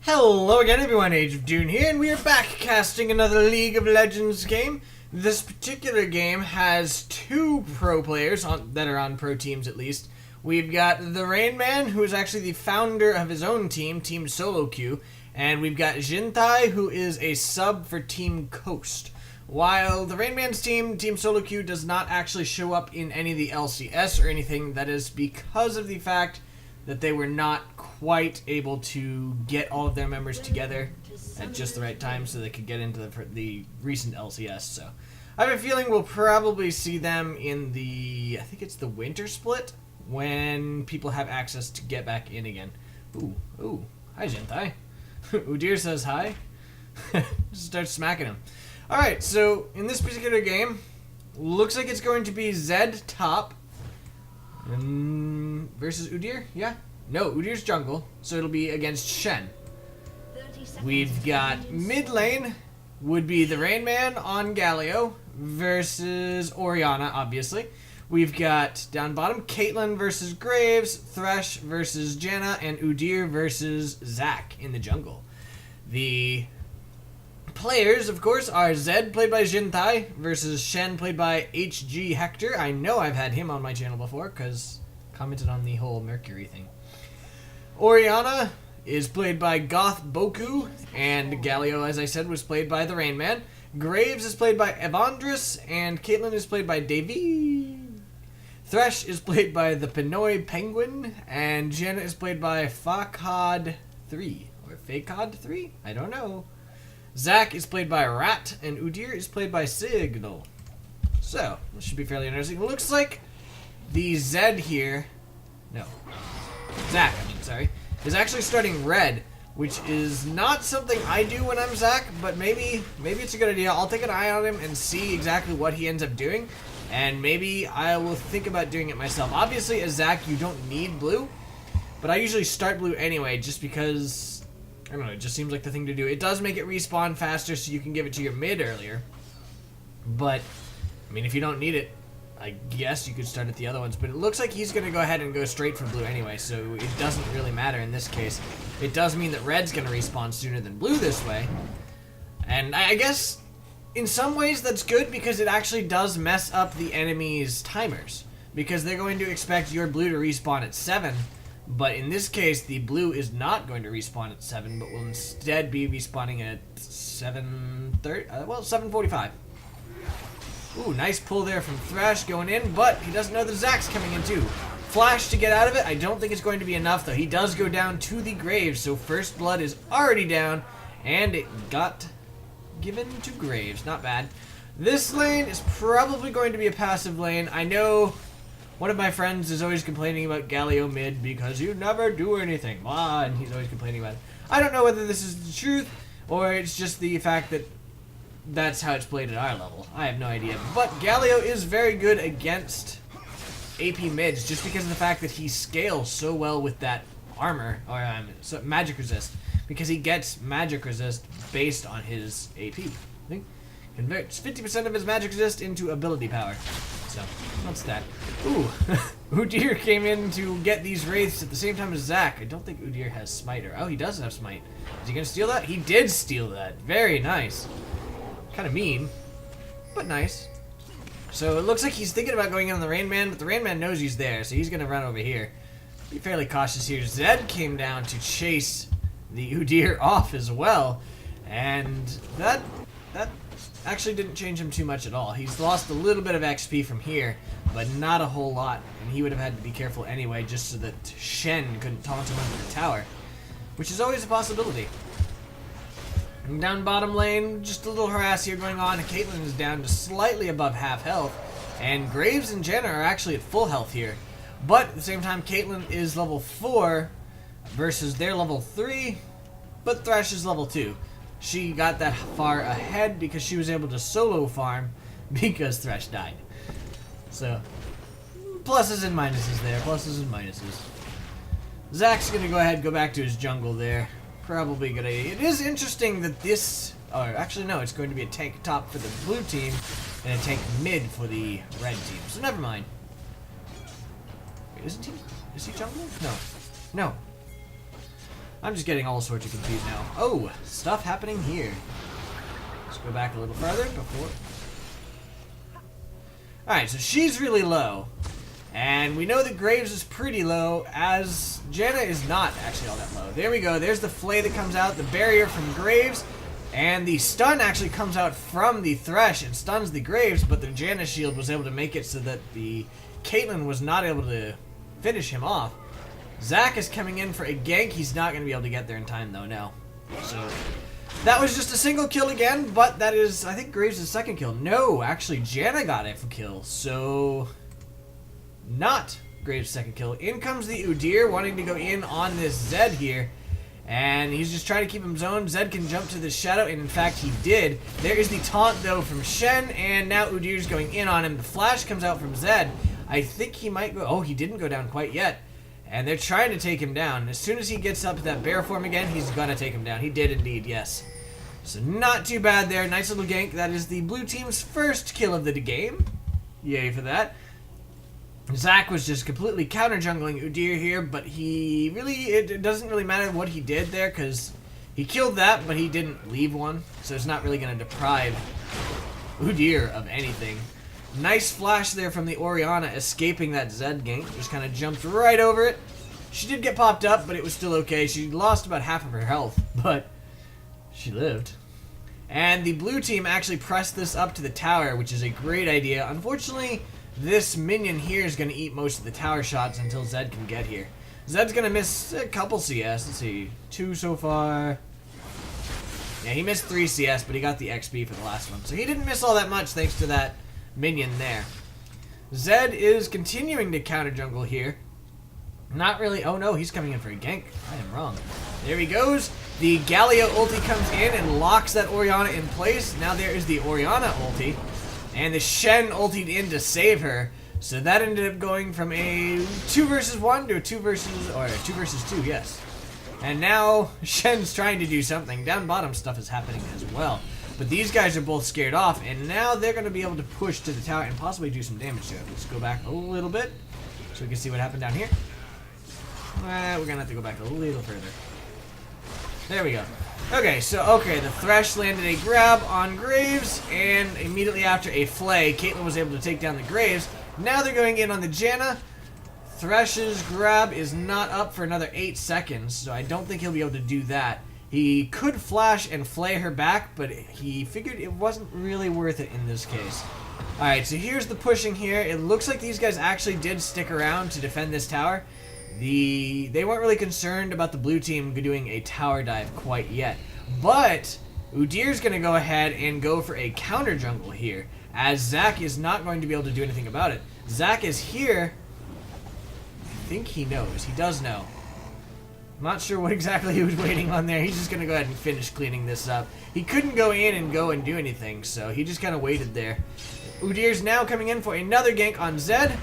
Hello again everyone, Age of Dune here, and we are back casting another League of Legends game. This particular game has two pro players that are on pro teams at least. We've got the Rain Man, who is actually the founder of his own team, Team Solo Q, and we've got Jintae, who is a sub for Team Coast. While the Rain Man's team, Team Solo Q, does not actually show up in any of the LCS or anything, that is because of the fact that they were not quite able to get all of their members together at just the right time so they could get into the recent LCS. So I have a feeling we'll probably see them in the, I think it's the winter split, when people have access to get back in again. Ooh, hi Jintae. Udyr says hi. Just start smacking him. Alright, so in this particular game, looks like it's going to be Zed top versus Udyr, yeah? No, Udyr's jungle, so it'll be against Shen. We've got mid lane, would be the Rain Man on Galio versus Orianna, obviously. We've got down bottom Caitlyn versus Graves, Thresh versus Janna, and Udyr versus Zac in the jungle. The players, of course, are Zed, played by Jintae, versus Shen, played by HgHector. I know I've had him on my channel before, because commented on the whole Mercury thing. Orianna is played by Goth Boku, and Galio, as I said, was played by the Rain Man. Graves is played by Evandris, and Caitlyn is played by Daveee. Thresh is played by ThePinoyPenguin, and Jen is played by Fakod3, or Fakod3? I don't know. Zac is played by Rat, and Udyr is played by Siignal. So, this should be fairly interesting. It looks like the Zed here, Zac, is actually starting red, which is not something I do when I'm Zac, but maybe it's a good idea. I'll take an eye on him and see exactly what he ends up doing, and maybe I will think about doing it myself. Obviously, as Zac, you don't need blue, but I usually start blue anyway, just because, I don't know, it just seems like the thing to do. It does make it respawn faster, so you can give it to your mid earlier, but, I mean, if you don't need it, I guess you could start at the other ones, but it looks like he's going to go ahead and go straight for blue anyway, so it doesn't really matter in this case. It does mean that red's going to respawn sooner than blue this way, and I guess in some ways that's good because it actually does mess up the enemy's timers, because they're going to expect your blue to respawn at 7, but in this case the blue is not going to respawn at 7, but will instead be respawning at 7:45. Ooh, nice pull there from Thresh going in, but he doesn't know that Zac's coming in too. Flash to get out of it. I don't think it's going to be enough, though. He does go down to the Graves, so first blood is already down, and it got given to Graves. Not bad. This lane is probably going to be a passive lane. I know one of my friends is always complaining about Galio mid because you never do anything. And he's always complaining about it. I don't know whether this is the truth, or it's just the fact that that's how it's played at our level. I have no idea. But Galio is very good against AP mids just because of the fact that he scales so well with that armor, or magic resist, because he gets magic resist based on his AP. I think converts 50% of his magic resist into ability power. So, what's that? Ooh, Udyr came in to get these wraiths at the same time as Zac. I don't think Udyr has smiter. Oh, he does have smite. Is he gonna steal that? He did steal that. Very nice. Kind of mean, but nice. So it looks like he's thinking about going in on the Rain Man, but the Rain Man knows he's there, so he's going to run over here. Be fairly cautious here. Zed came down to chase the Udyr off as well, and that actually didn't change him too much at all. He's lost a little bit of XP from here, but not a whole lot, and he would have had to be careful anyway, just so that Shen couldn't taunt him under the tower, which is always a possibility. And down bottom lane, just a little harass here going on. Caitlyn is down to slightly above half health, and Graves and Janna are actually at full health here. But at the same time, Caitlyn is level 4 versus their level 3, but Thresh is level 2. She got that far ahead because she was able to solo farm because Thresh died. So, pluses and minuses there, pluses and minuses. Zac's going to go ahead and go back to his jungle there. Probably a good idea. It is interesting that this, or actually no, it's going to be a tank top for the blue team and a tank mid for the red team. So never mind. Wait, is he jungle? No. I'm just getting all sorts of confused now. Oh, stuff happening here. Let's go back a little further before. Alright, so she's really low. And we know that Graves is pretty low, as Janna is not actually all that low. There we go. There's the flay that comes out, the barrier from Graves. And the stun actually comes out from the Thresh and stuns the Graves, but the Janna shield was able to make it so that the Caitlyn was not able to finish him off. Zac is coming in for a gank. He's not going to be able to get there in time, though, no. So, that was just a single kill again, but that is, I think, Graves' second kill. No, actually, Janna got a kill, so not Graves' second kill. In comes the Udyr, wanting to go in on this Zed here, and he's just trying to keep him zoned. Zed can jump to the shadow, and in fact, he did. There is the taunt, though, from Shen, and now Udyr's going in on him. The flash comes out from Zed. I think he might go, oh, he didn't go down quite yet. And they're trying to take him down. As soon as he gets up to that bear form again, he's gonna take him down. He did indeed, yes. So not too bad there. Nice little gank. That is the blue team's first kill of the game. Yay for that. Zac was just completely counter-jungling Udyr here, but it doesn't really matter what he did there, because he killed that, but he didn't leave one. So it's not really going to deprive Udyr of anything. Nice flash there from the Orianna, escaping that Zed gank. Just kind of jumped right over it. She did get popped up, but it was still okay. She lost about half of her health, but she lived. And the blue team actually pressed this up to the tower, which is a great idea. Unfortunately, this minion here is going to eat most of the tower shots until Zed can get here. Zed's going to miss a couple CS. Let's see. 2 so far. Yeah, he missed 3 CS, but he got the XP for the last one. So he didn't miss all that much thanks to that minion there. Zed is continuing to counter jungle here. Not really. Oh no, he's coming in for a gank. I am wrong. There he goes. The Galio ulti comes in and locks that Orianna in place. Now there is the Orianna ulti. And the Shen ultied in to save her. So that ended up going from a 2 versus 1 to a 2 versus 2, yes. And now Shen's trying to do something. Down bottom stuff is happening as well. But these guys are both scared off, and now they're going to be able to push to the tower and possibly do some damage to it. Let's go back a little bit so we can see what happened down here. We're going to have to go back a little further. There we go. Okay, the Thresh landed a grab on Graves, and immediately after a flay, Caitlyn was able to take down the Graves. Now they're going in on the Janna. Thresh's grab is not up for another 8 seconds, so I don't think he'll be able to do that. He could flash and flay her back, but he figured it wasn't really worth it in this case. Alright, so here's the pushing here. It looks like these guys actually did stick around to defend this tower. They weren't really concerned about the blue team doing a tower dive quite yet. But Udyr's going to go ahead and go for a counter jungle here, as Zac is not going to be able to do anything about it. Zac is here. I think he knows. He does know. I'm not sure what exactly he was waiting on there. He's just going to go ahead and finish cleaning this up. He couldn't go in and do anything, so he just kind of waited there. Udyr's now coming in for another gank on Zed.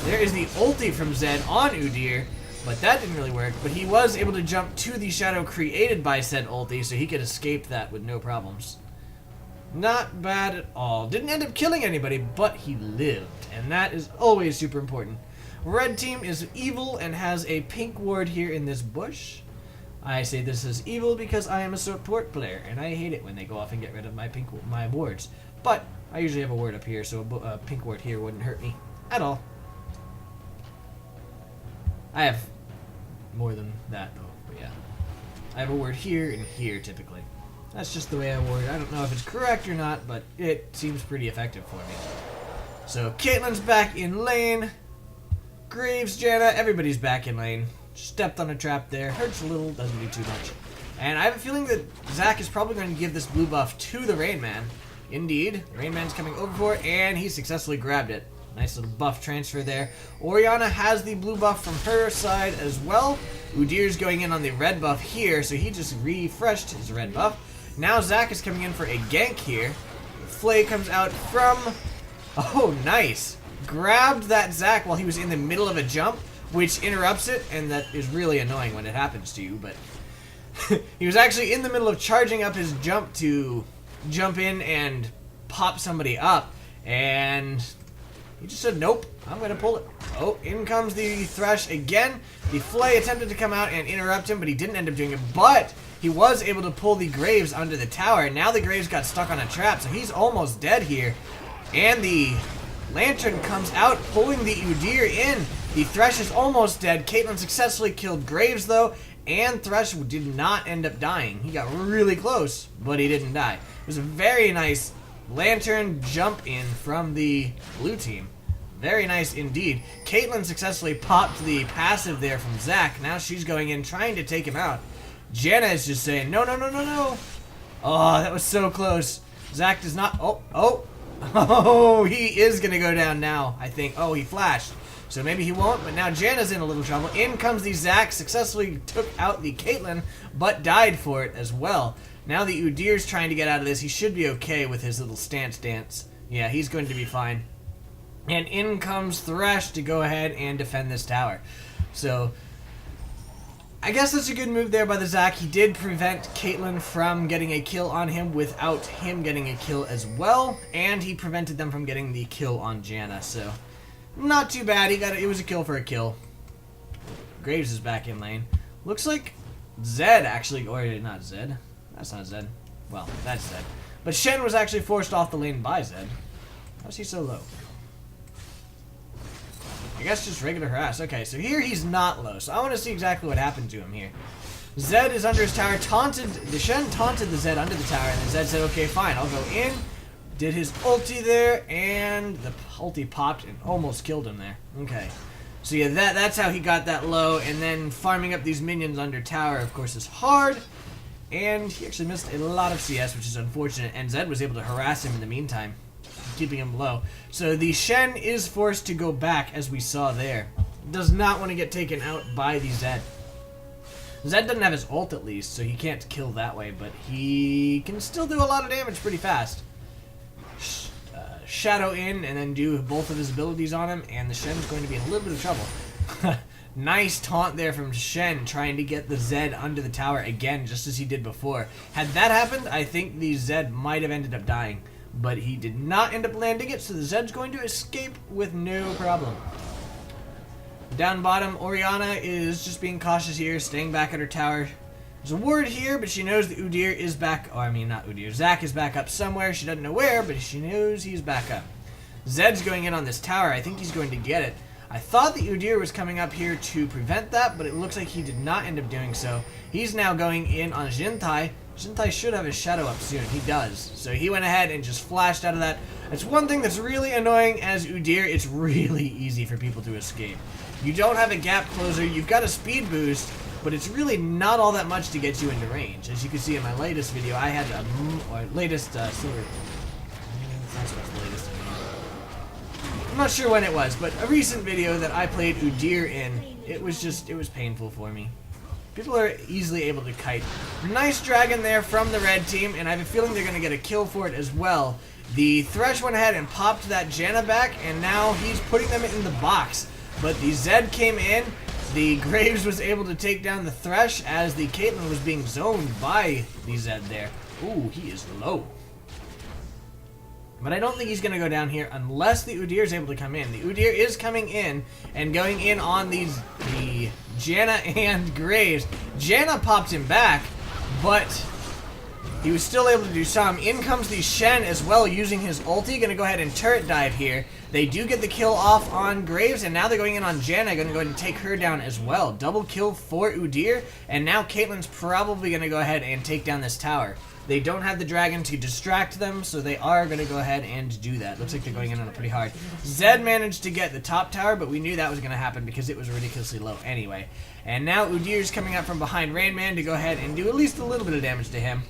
There is the ulti from Zed on Udyr, but that didn't really work. But he was able to jump to the shadow created by said ulti, so he could escape that with no problems. Not bad at all. Didn't end up killing anybody, but he lived, and that is always super important. Red team is evil and has a pink ward here in this bush. I say this is evil because I am a support player, and I hate it when they go off and get rid of my wards. But I usually have a ward up here, so a pink ward here wouldn't hurt me at all. I have more than that, though, but yeah. I have a word here and here, typically. That's just the way I word. I don't know if it's correct or not, but it seems pretty effective for me. So, Caitlyn's back in lane. Graves, Janna, everybody's back in lane. Stepped on a trap there. Hurts a little, doesn't do too much. And I have a feeling that Zac is probably going to give this blue buff to the Rain Man. Indeed, Rain Man's coming over for it, and he successfully grabbed it. Nice little buff transfer there. Orianna has the blue buff from her side as well. Udyr's going in on the red buff here, so he just refreshed his red buff. Now Zac is coming in for a gank here. Flay comes out from... Oh, nice. Grabbed that Zac while he was in the middle of a jump, which interrupts it, and that is really annoying when it happens to you, but... he was actually in the middle of charging up his jump to jump in and pop somebody up, and... He just said, nope, I'm going to pull it. Oh, in comes the Thresh again. The Flay attempted to come out and interrupt him, but he didn't end up doing it. But he was able to pull the Graves under the tower. Now the Graves got stuck on a trap, so he's almost dead here. And the Lantern comes out, pulling the Udyr in. The Thresh is almost dead. Caitlyn successfully killed Graves, though, and Thresh did not end up dying. He got really close, but he didn't die. It was a very nice Lantern jump in from the blue team. Very nice indeed. Caitlyn successfully popped the passive there from Zac. Now she's going in, trying to take him out. Janna is just saying, no, no, no, no, no. Oh, that was so close. Zac does not... Oh, he is going to go down now, I think. Oh, he flashed. So maybe he won't, but now Janna's in a little trouble. In comes the Zac, successfully took out the Caitlyn, but died for it as well. Now the Udyr's trying to get out of this. He should be okay with his little stance dance. Yeah, he's going to be fine. And in comes Thresh to go ahead and defend this tower. So, I guess that's a good move there by the Zac. He did prevent Caitlyn from getting a kill on him without him getting a kill as well. And he prevented them from getting the kill on Janna. So, not too bad. It was a kill for a kill. Graves is back in lane. Looks like Zed actually, or not Zed. That's not Zed. Well, that's Zed. But Shen was actually forced off the lane by Zed. How's he so low? I guess just regular harass. Okay, so here he's not low. So I want to see exactly what happened to him here. Zed is under his tower. The Shen taunted the Zed under the tower, and the Zed said, okay, fine, I'll go in. Did his ulti there, and the ulti popped and almost killed him there. Okay. So yeah, that's how he got that low, and then farming up these minions under tower, of course, is hard. And he actually missed a lot of CS, which is unfortunate, and Zed was able to harass him in the meantime, keeping him low. So the Shen is forced to go back, as we saw there. Does not want to get taken out by the Zed. Zed doesn't have his ult at least, so he can't kill that way, but he can still do a lot of damage pretty fast. Shadow in and then do both of his abilities on him, and the Shen's going to be in a little bit of trouble. Nice taunt there from Shen, trying to get the Zed under the tower again, just as he did before. Had that happened, I think the Zed might have ended up dying. But he did not end up landing it, so the Zed's going to escape with no problem. Down bottom, Orianna is just being cautious here, staying back at her tower. There's a ward here, but she knows the Udyr is back. Oh, I mean, not Udyr. Zac is back up somewhere. She doesn't know where, but she knows he's back up. Zed's going in on this tower. I think he's going to get it. I thought the Udyr was coming up here to prevent that, but it looks like he did not end up doing so. He's now going in on Jintae. Jintae should have his shadow up soon. He does. So he went ahead and just flashed out of that. It's one thing that's really annoying as Udyr. It's really easy for people to escape. You don't have a gap closer. You've got a speed boost, but it's really not all that much to get you into range. As you can see in my latest video, I had latest silver. That's what's the latest video. I'm not sure when it was, but a recent video that I played Udyr in, it was painful for me. People are easily able to kite. Nice dragon there from the red team, and I have a feeling they're going to get a kill for it as well. The Thresh went ahead and popped that Janna back, and now he's putting them in the box. But the Zed came in. The Graves was able to take down the Thresh as the Caitlyn was being zoned by the Zed there. Ooh, he is low. But I don't think he's going to go down here unless the Udyr is able to come in. The Udyr is coming in and going in on the Janna and Graves. Janna popped him back, but he was still able to do some. In comes the Shen as well using his ulti. Going to go ahead and turret dive here. They do get the kill off on Graves, and now they're going in on Janna. Going to go ahead and take her down as well. Double kill for Udyr, and now Caitlyn's probably going to go ahead and take down this tower. They don't have the dragon to distract them, so they are going to go ahead and do that. Looks like they're going in on it pretty hard. Zed managed to get the top tower, but we knew that was going to happen because it was ridiculously low anyway. And now Udyr's coming up from behind Rainman to go ahead and do at least a little bit of damage to him.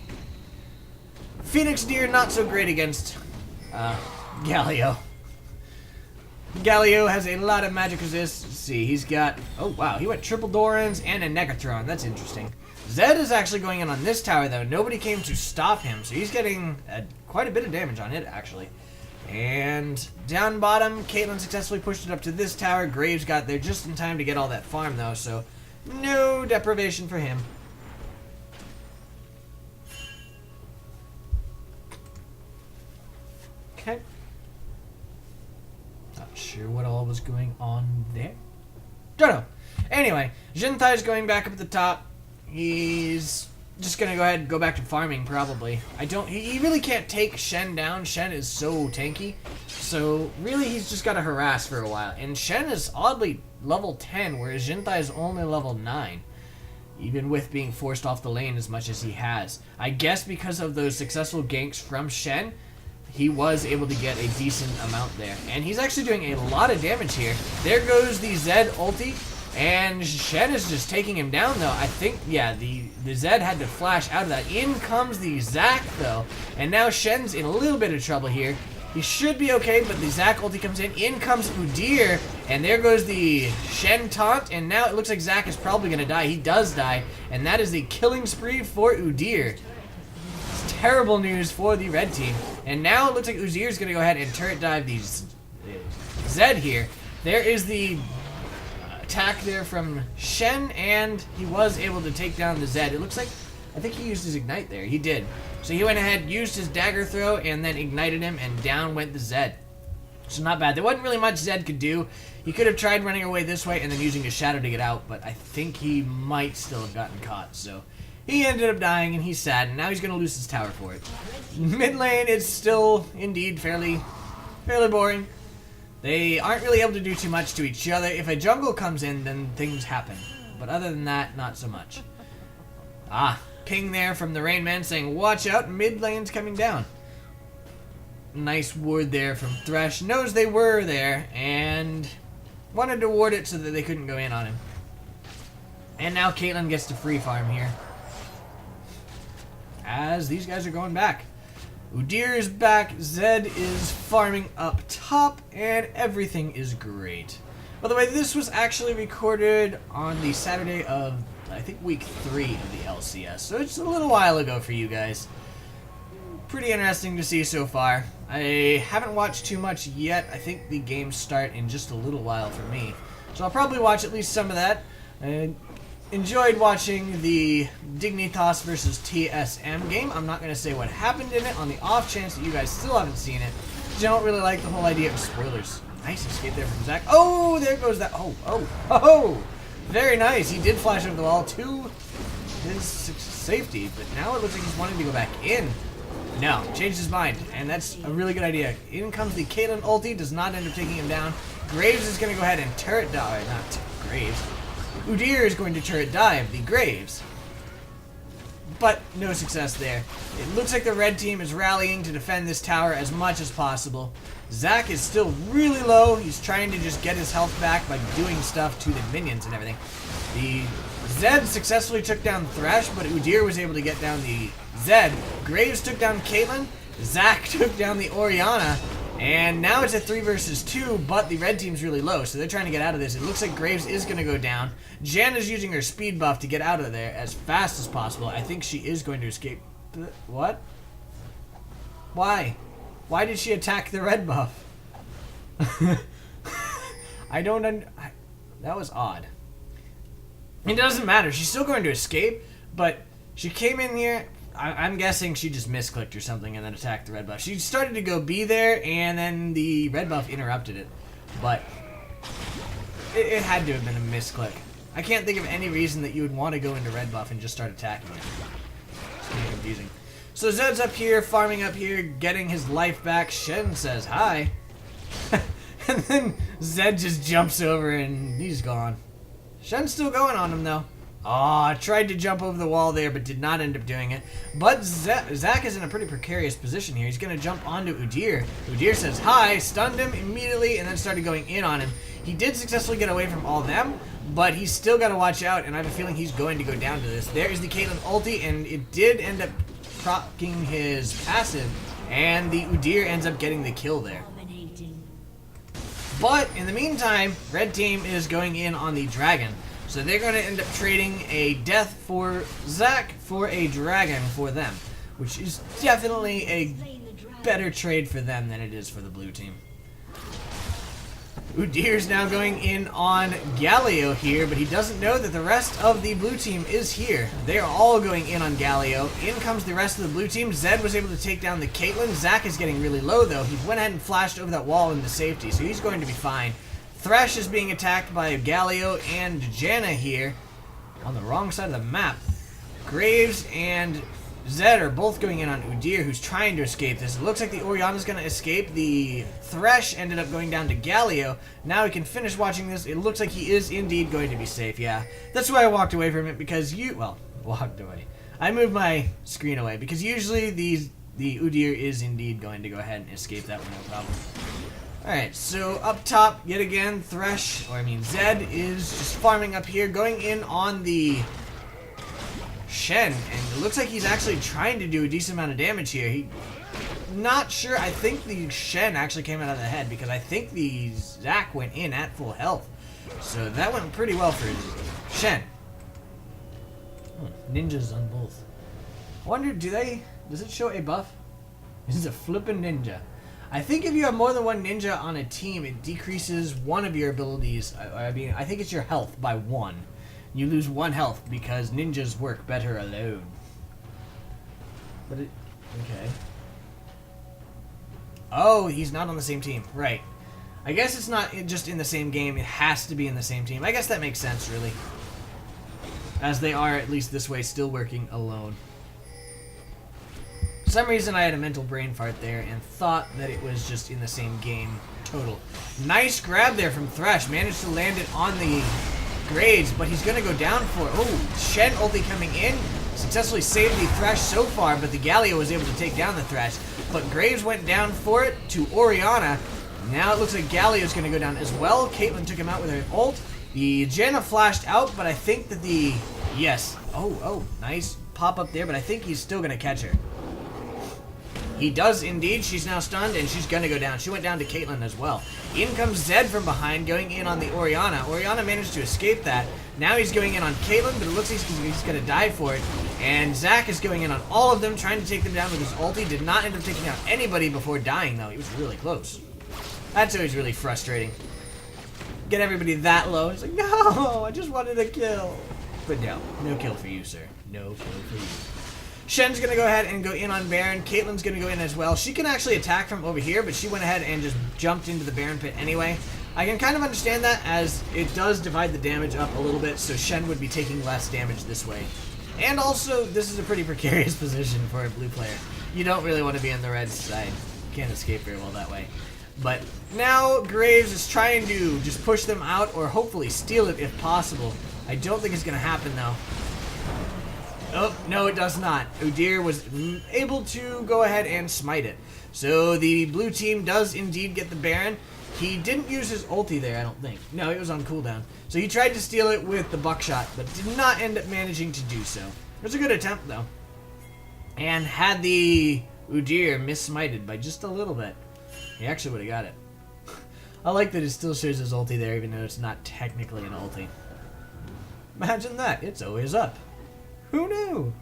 Phoenix Deer, not so great against Galio. Galio has a lot of magic resist. Let's see, he's got... Oh, wow, he went triple Dorans and a Negatron. That's interesting. Zed is actually going in on this tower, though. Nobody came to stop him, so he's getting quite a bit of damage on it, actually. And down bottom, Caitlyn successfully pushed it up to this tower. Graves got there just in time to get all that farm, though, so no deprivation for him. Okay. Ouch. sure what all was going on there. Don't know. Anyway, Jintae is going back up at the top. He's just gonna go ahead and go back to farming, probably. He really can't take Shen down. Shen is so tanky. So, really, he's just gotta harass for a while. And Shen is oddly level 10, whereas Jintae is only level 9. Even with being forced off the lane as much as he has. I guess because of those successful ganks from Shen, he was able to get a decent amount there. And he's actually doing a lot of damage here. There goes the Zed ulti. And Shen is just taking him down, though. I think, yeah, the Zed had to flash out of that. In comes the Zac, though. And now Shen's in a little bit of trouble here. He should be okay, but the Zac ulti comes in. In comes Udyr. And there goes the Shen taunt. And now it looks like Zac is probably going to die. He does die. And that is the killing spree for Udyr. It's terrible news for the red team. And now it looks like Udyr is going to go ahead and turret dive the Zed here. There is the attack there from Shen, and he was able to take down the Zed. It looks like, I think he used his ignite there. He did. So he went ahead, used his dagger throw, and then ignited him, and down went the Zed. So not bad. There wasn't really much Zed could do. He could have tried running away this way and then using his shadow to get out, but I think he might still have gotten caught. So he ended up dying, and he's sad, and now he's going to lose his tower for it. Mid lane is still, indeed, fairly boring. They aren't really able to do too much to each other. If a jungle comes in, then things happen. But other than that, not so much. Ah, ping there from the Rain Man saying, watch out, mid lane's coming down. Nice ward there from Thresh. Knows they were there, and wanted to ward it so that they couldn't go in on him. And now Caitlyn gets to free farm here. As these guys are going back. Udyr is back, Zed is farming up top, and everything is great. By the way, this was actually recorded on the Saturday of, I think, week 3 of the LCS, so it's a little while ago for you guys. Pretty interesting to see so far. I haven't watched too much yet. I think the games start in just a little while for me, so I'll probably watch at least some of that. Enjoyed watching the Dignitas versus TSM game. I'm not going to say what happened in it on the off chance that you guys still haven't seen it. Don't really like the whole idea of spoilers. Nice escape there from Zac. Oh, there goes that. Oh. Very nice. He did flash over the wall to his safety, but now it looks like he's wanting to go back in. No, changed his mind, and that's a really good idea. In comes the Caitlyn ulti, does not end up taking him down. Graves is going to go ahead and turret dive. Not Graves. Udyr is going to turret dive the Graves. But no success there. It looks like the red team is rallying to defend this tower as much as possible. Zac is still really low. He's trying to just get his health back by doing stuff to the minions and everything. The Zed successfully took down Thresh, but Udyr was able to get down the Zed. Graves took down Caitlyn. Zac took down the Orianna. And now it's a 3 versus 2, but the red team's really low, so they're trying to get out of this. It looks like Graves is going to go down. Janna's using her speed buff to get out of there as fast as possible. I think she is going to escape. What? Why? Why did she attack the red buff? I don't that was odd. It doesn't matter. She's still going to escape, but she came in here. I'm guessing she just misclicked or something and then attacked the red buff. She started to go B there, and then the red buff interrupted it. But it had to have been a misclick. I can't think of any reason that you would want to go into red buff and just start attacking it. It's kind of confusing. So Zed's up here, farming up here, getting his life back. Shen says hi. And then Zed just jumps over and he's gone. Shen's still going on him though. Aw, tried to jump over the wall there, but did not end up doing it. But Zac is in a pretty precarious position here. He's going to jump onto Udyr. Udyr says hi, stunned him immediately, and then started going in on him. He did successfully get away from all them, but he's still got to watch out, and I have a feeling he's going to go down to this. There is the Caitlyn ulti, and it did end up proccing his passive, and the Udyr ends up getting the kill there. But in the meantime, red team is going in on the dragon. So they're going to end up trading a death for Zac for a dragon for them, which is definitely a better trade for them than it is for the blue team. Udyr's now going in on Galio here, but he doesn't know that the rest of the blue team is here. They are all going in on Galio. In comes the rest of the blue team. Zed was able to take down the Caitlyn. Zac is getting really low, though. He went ahead and flashed over that wall into safety, so he's going to be fine. Thresh is being attacked by Galio and Janna here on the wrong side of the map. Graves and Zed are both going in on Udyr, who's trying to escape this. It looks like the Orianna's going to escape. The Thresh ended up going down to Galio. Now we can finish watching this. It looks like he is indeed going to be safe, yeah. That's why I walked away from it, because walked away. I moved my screen away, because usually the Udyr is indeed going to go ahead and escape that one, no problem. Alright, so up top, yet again, Zed is just farming up here, going in on the Shen, and it looks like he's actually trying to do a decent amount of damage here. Not sure. I think the Shen actually came out of the head, because I think the Zac went in at full health. So that went pretty well for Shen. Ninjas on both. I wonder, does it show a buff? This is a flippin' ninja. I think if you have more than one ninja on a team, it decreases one of your abilities. I think it's your health by 1. You lose 1 health because ninjas work better alone. Okay. Oh, he's not on the same team. Right. I guess it's not just in the same game. It has to be in the same team. I guess that makes sense, really. As they are, at least this way, still working alone. For some reason, I had a mental brain fart there and thought that it was just in the same game total. Nice grab there from Thresh. Managed to land it on the Graves, but he's going to go down for it. Oh, Shen ulti coming in. Successfully saved the Thresh so far, but the Galio was able to take down the Thresh. But Graves went down for it to Orianna. Now it looks like Galio's going to go down as well. Caitlyn took him out with her ult. The Janna flashed out, but I think that yes. Oh, nice pop up there, but I think he's still going to catch her. He does indeed. She's now stunned, and she's going to go down. She went down to Caitlyn as well. In comes Zed from behind, going in on the Orianna. Orianna managed to escape that. Now he's going in on Caitlyn, but it looks like he's going to die for it. And Zac is going in on all of them, trying to take them down with his ulti. Did not end up taking out anybody before dying, though. He was really close. That's always really frustrating. Get everybody that low. It's like, no, I just wanted a kill. But no kill for you, sir. No kill for you. Shen's going to go ahead and go in on Baron. Caitlyn's going to go in as well. She can actually attack from over here, but she went ahead and just jumped into the Baron pit anyway. I can kind of understand that, as it does divide the damage up a little bit, so Shen would be taking less damage this way. And also, this is a pretty precarious position for a blue player. You don't really want to be on the red side. Can't escape very well that way. But now Graves is trying to just push them out, or hopefully steal it if possible. I don't think it's going to happen, though. Oh, no, it does not. Udyr was able to go ahead and smite it. So the blue team does indeed get the Baron. He didn't use his ulti there, I don't think. No, it was on cooldown. So he tried to steal it with the buckshot, but did not end up managing to do so. It was a good attempt, though. And had the Udyr miss-smited by just a little bit, he actually would have got it. I like that it still shows his ulti there, even though it's not technically an ulti. Imagine that. It's always up. Who knew?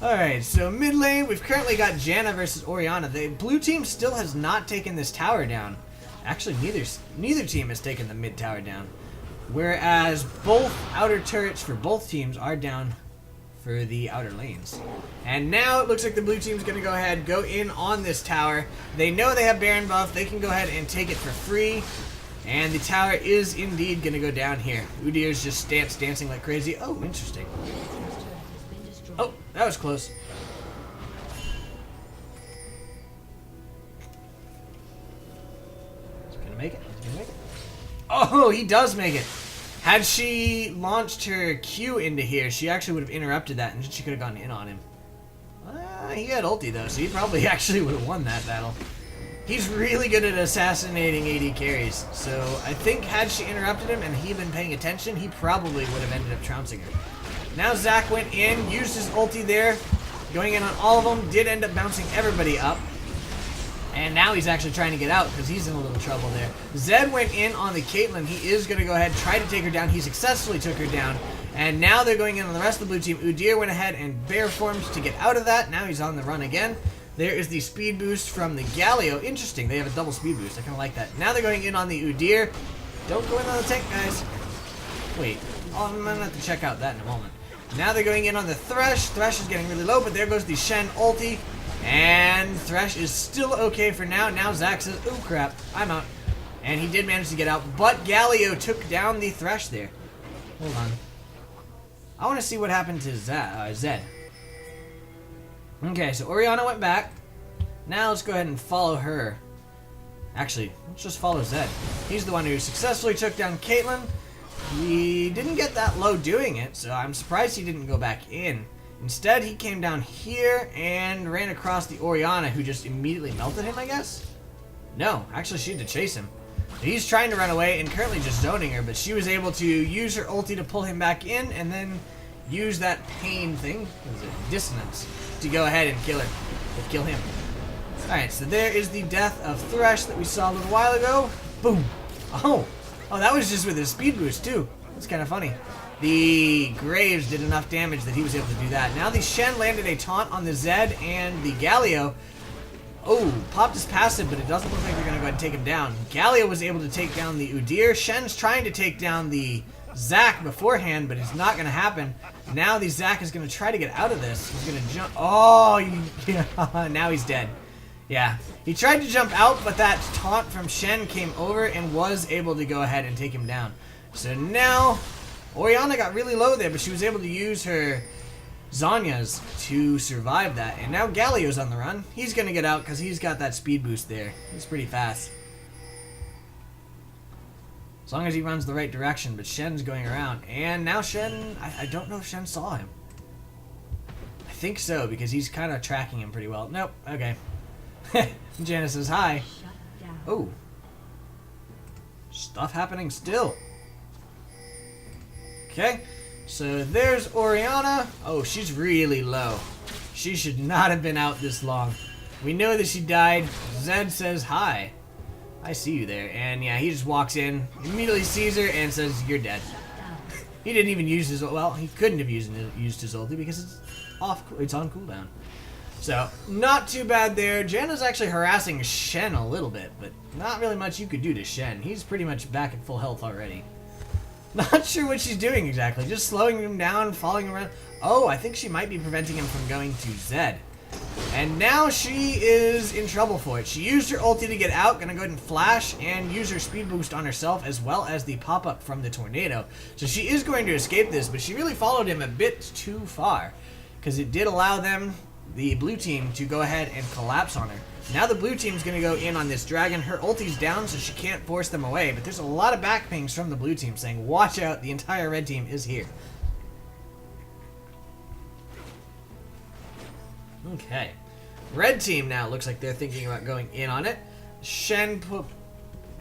Alright, so mid lane, we've currently got Janna versus Orianna. The blue team still has not taken this tower down. Actually, neither team has taken the mid tower down. Whereas both outer turrets for both teams are down for the outer lanes. And now it looks like the blue team's going to go ahead, go in on this tower. They know they have Baron buff. They can go ahead and take it for free. And the tower is indeed going to go down here. Udyr's just dancing like crazy. Oh, interesting. Oh, that was close. He's going to make it. He's going to make it. Oh, he does make it. Had she launched her Q into here, she actually would have interrupted that, and she could have gone in on him. He had ulti, though, so he probably actually would have won that battle. He's really good at assassinating AD carries, so I think had she interrupted him and he had been paying attention, he probably would have ended up trouncing her. Now Zac went in, used his ulti there, going in on all of them, did end up bouncing everybody up. And now he's actually trying to get out because he's in a little trouble there. Zed went in on the Caitlyn. He is going to go ahead and try to take her down. He successfully took her down. And now they're going in on the rest of the blue team. Udyr went ahead and bear formed to get out of that. Now he's on the run again. There is the speed boost from the Galio. Interesting, they have a double speed boost. I kind of like that. Now they're going in on the Udyr. Don't go in on the tank, guys. Wait, I'm going to have to check out that in a moment. Now they're going in on the Thresh. Thresh is getting really low, but there goes the Shen ulti. And Thresh is still okay for now. Now Zac says, oh crap, I'm out. And he did manage to get out, but Galio took down the Thresh there. Hold on. I want to see what happened to Zed. Okay, so Orianna went back. Now let's go ahead and follow her. Actually, let's just follow Zed. He's the one who successfully took down Caitlyn. He didn't get that low doing it, so I'm surprised he didn't go back in. Instead, he came down here and ran across the Orianna, who just immediately melted him, I guess? No, actually she had to chase him. He's trying to run away and currently just zoning her, but she was able to use her ulti to pull him back in and then use that pain thing, what is it, dissonance, to go ahead and kill her, or kill him. Alright, so there is the death of Thresh that we saw a little while ago. Boom! Oh, that was just with his speed boost too. That's kind of funny. The Graves did enough damage that he was able to do that. Now the Shen landed a taunt on the Zed and the Galio. Oh, popped his passive, but it doesn't look like they're going to go ahead and take him down. Galio was able to take down the Udyr. Shen's trying to take down the Zac beforehand, but it's not going to happen. Now the Zac is going to try to get out of this. He's going to jump. Oh, yeah. Now he's dead. Yeah, he tried to jump out, but that taunt from Shen came over and was able to go ahead and take him down. So now, Orianna got really low there, but she was able to use her Zhonya's to survive that. And now Galio's on the run. He's going to get out because he's got that speed boost there. He's pretty fast. As long as he runs the right direction, but Shen's going around. And now Shen, I don't know if Shen saw him. I think so, because he's kind of tracking him pretty well. Nope, okay. Janna says hi. Oh. Stuff happening still. Okay. So there's Orianna. Oh, she's really low. She should not have been out this long. We know that she died. Zed says hi. I see you there. And yeah, he just walks in, immediately sees her, and says, you're dead. He didn't even use his, well, he couldn't have used his ulti because it's on cooldown. So, not too bad there. Janna's actually harassing Shen a little bit, but not really much you could do to Shen. He's pretty much back at full health already. Not sure what she's doing exactly. Just slowing him down, following around. Oh, I think she might be preventing him from going to Zed. And now she is in trouble for it. She used her ulti to get out, gonna go ahead and flash and use her speed boost on herself as well as the pop-up from the tornado. So she is going to escape this, but she really followed him a bit too far, because it did allow them, the blue team, to go ahead and collapse on her. Now the blue team's going to go in on this dragon. Her ulti's down, so she can't force them away. But there's a lot of back pings from the blue team saying, watch out, the entire red team is here. Okay. Red team now looks like they're thinking about going in on it. Shen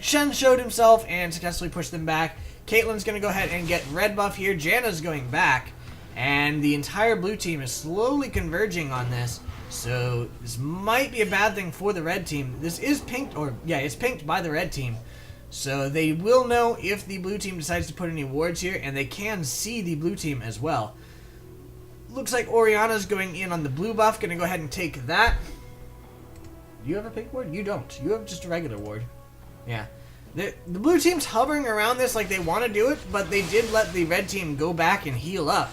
showed himself and successfully pushed them back. Caitlyn's going to go ahead and get red buff here. Janna's going back. And the entire blue team is slowly converging on this. So this might be a bad thing for the red team. This is pinked, or yeah, it's pinked by the red team. So they will know if the blue team decides to put any wards here, and they can see the blue team as well. Looks like Orianna's going in on the blue buff. Gonna go ahead and take that. You have a pink ward? You don't. You have just a regular ward. Yeah. The blue team's hovering around this like they want to do it, but they did let the red team go back and heal up.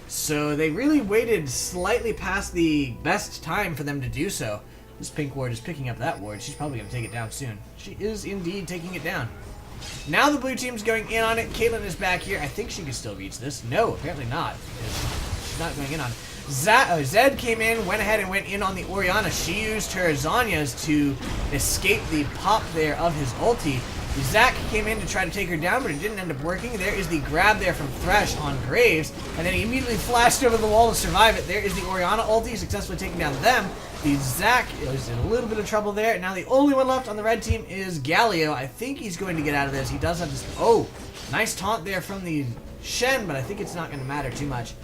So they really waited slightly past the best time for them to do so. This pink ward is picking up that ward. She's probably going to take it down soon. She is indeed taking it down. Now the blue team's going in on it. Caitlyn is back here. I think she can still reach this. No, apparently not. She's not going in on it. Zed came in, went ahead and went in on the Orianna. She used her Zhonya's to escape the pop there of his ulti. Zac came in to try to take her down, but it didn't end up working. There is the grab there from Thresh on Graves, and then he immediately flashed over the wall to survive it. There is the Orianna ulti, successfully taking down them. The Zac is in a little bit of trouble there. Now the only one left on the red team is Galio. I think he's going to get out of this. He does have this. Oh, nice taunt there from the Shen, but I think it's not going to matter too much.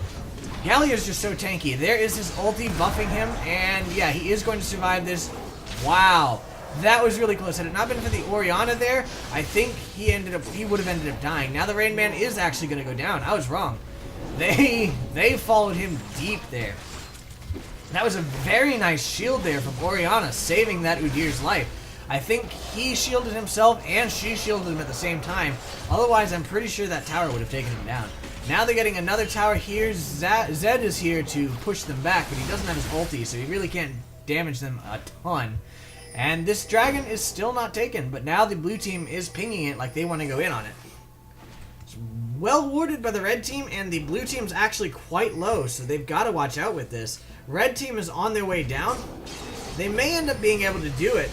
Galio is just so tanky. There is his ulti buffing him, and yeah, he is going to survive this. Wow. That was really close. Had it not been for the Orianna there, I think he would have ended up dying. Now the Rain Man is actually going to go down. I was wrong. They followed him deep there. That was a very nice shield there from Orianna, saving that Udyr's life. I think he shielded himself and she shielded him at the same time. Otherwise, I'm pretty sure that tower would have taken him down. Now they're getting another tower here. Zed is here to push them back, but he doesn't have his ulti, so he really can't damage them a ton. And this dragon is still not taken, but now the blue team is pinging it like they want to go in on it. It's well warded by the red team, and the blue team's actually quite low, so they've got to watch out with this. Red team is on their way down. They may end up being able to do it,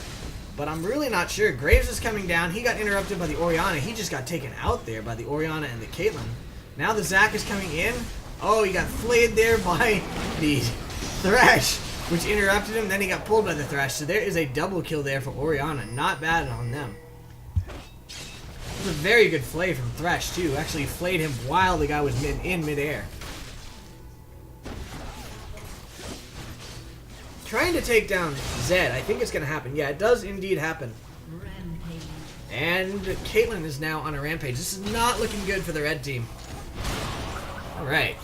but I'm really not sure. Graves is coming down. He got interrupted by the Orianna. He just got taken out there by the Orianna and the Caitlyn. Now the Zac is coming in. Oh, he got flayed there by the Thresh, which interrupted him. Then he got pulled by the Thresh. So there is a double kill there for Orianna. Not bad on them. It was a very good flay from Thresh, too. Actually flayed him while the guy was in midair. Trying to take down Zed. I think it's going to happen. Yeah, it does indeed happen. Rampage. And Caitlyn is now on a rampage. This is not looking good for the red team. Alright.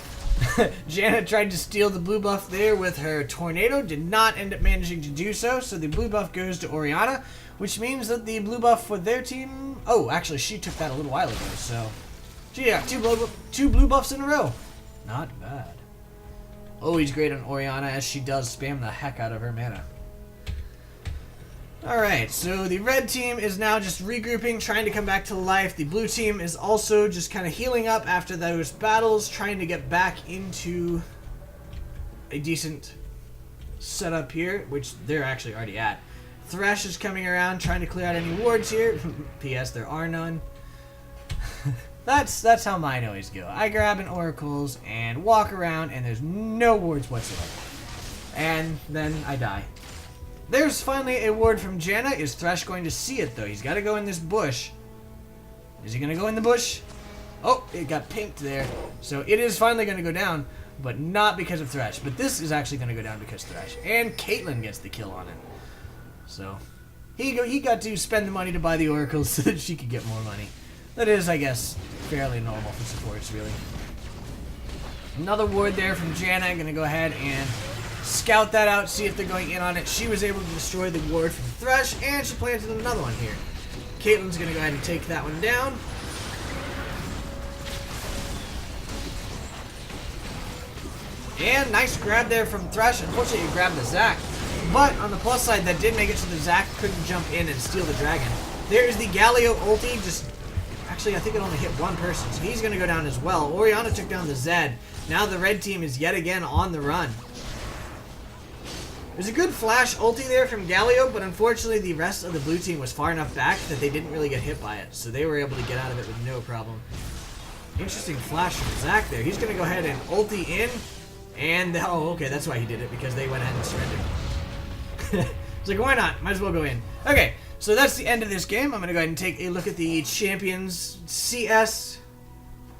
Janna tried to steal the blue buff there with her tornado. Did not end up managing to do so. So the blue buff goes to Orianna, which means that the blue buff for their team... Oh, actually, she took that a little while ago. So, she got two blue buffs in a row. Not bad. Always great on Orianna, as she does spam the heck out of her mana. Alright, so the red team is now just regrouping, trying to come back to life. The blue team is also just kind of healing up after those battles, trying to get back into a decent setup here, which they're actually already at. Thresh is coming around, trying to clear out any wards here. P.S. There are none. That's how mine always go. I grab an oracles and walk around, and there's no wards whatsoever. And then I die. There's finally a ward from Janna. Is Thresh going to see it, though? He's got to go in this bush. Is he going to go in the bush? Oh, it got pinked there. So it is finally going to go down, but not because of Thresh. But this is actually going to go down because of Thresh. And Caitlyn gets the kill on it. So he got to spend the money to buy the oracles so that she could get more money. That is, I guess, fairly normal for supports, really. Another ward there from Janna. I'm going to go ahead and scout that out, see if they're going in on it. She was able to destroy the ward from Thresh, and she planted another one here. Caitlyn's going to go ahead and take that one down. And nice grab there from Thresh. Unfortunately, he grabbed the Zac. But on the plus side, that did make it so the Zac couldn't jump in and steal the dragon. There is the Galio ulti. Actually, I think it only hit one person, so he's going to go down as well. Orianna took down the Zed. Now the red team is yet again on the run. There's a good flash ulti there from Galio, but unfortunately the rest of the blue team was far enough back that they didn't really get hit by it, so they were able to get out of it with no problem. Interesting flash from Zac there. He's going to go ahead and ulti in, and oh, okay, that's why he did it, because they went ahead and surrendered. It's like, why not? Might as well go in. Okay, so that's the end of this game. I'm going to go ahead and take a look at the champions, CS,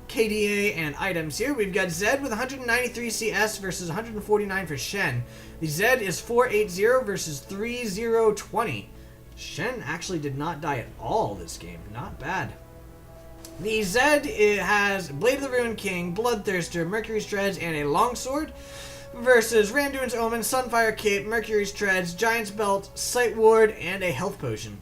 KDA, and items here. We've got Zed with 193 CS versus 149 for Shen. The Zed is 480 versus 3020. Shen actually did not die at all this game. Not bad. The Zed has Blade of the Ruined King, Bloodthirster, Mercury's Treads, and a Longsword versus Randuin's Omen, Sunfire Cape, Mercury's Treads, Giant's Belt, Sight Ward, and a Health Potion.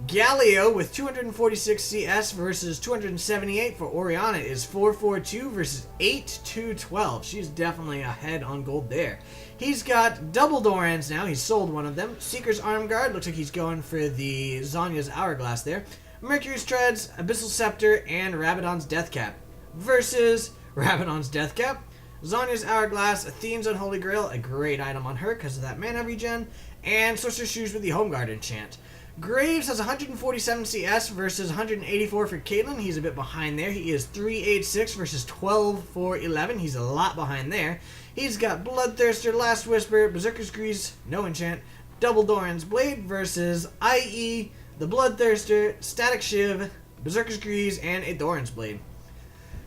Galio with 246 CS versus 278 for Orianna is 442 versus 8212. She's definitely ahead on gold there. He's got double Dorans now. He's sold one of them. Seeker's Arm Guard. Looks like he's going for the Zhonya's Hourglass there. Mercury's Treads, Abyssal Scepter, and Rabadon's Deathcap versus Rabadon's Deathcap, Zhonya's Hourglass, Athene's Unholy Grail, a great item on her because of that mana regen, and Sorcerer's Shoes with the Home Guard enchant. Graves has 147 CS versus 184 for Caitlyn. He's a bit behind there. He is 386 versus 12,411. He's a lot behind there. He's got Bloodthirster, Last Whisper, Berserker's Grease, no enchant, Double Doran's Blade versus IE, the Bloodthirster, Static Shiv, Berserker's Grease, and a Doran's Blade.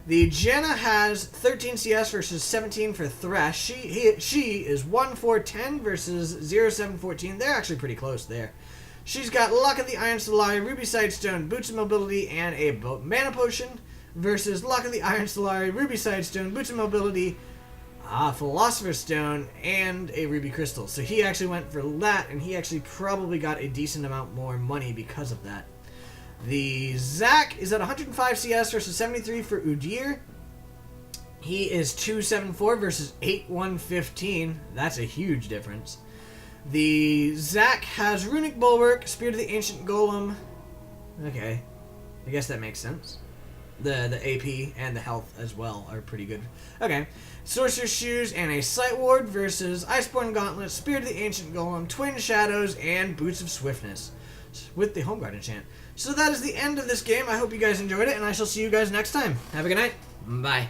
The Janna has 13 CS versus 17 for Thresh. She is 1,410 versus 0,714. They're actually pretty close there. She's got Luck of the Iron Solari, Ruby Sidestone, Boots of Mobility, and a Mana Potion versus Luck of the Iron Solari, Ruby Sidestone, Boots of Mobility, Philosopher's Stone and a Ruby Crystal. So he actually went for that, and he actually probably got a decent amount more money because of that. The Zac is at 105 CS versus 73 for Udyr. He is 274 versus 8115. That's a huge difference. The Zac has Runic Bulwark, Spirit of the Ancient Golem. Okay, I guess that makes sense. The AP and the health as well are pretty good. Okay, Sorcerer's Shoes and a Sight Ward versus Iceborne Gauntlet, Spirit of the Ancient Golem, Twin Shadows, and Boots of Swiftness with the Home Guard enchant. So that is the end of this game. I hope you guys enjoyed it, and I shall see you guys next time. Have a good night. Bye.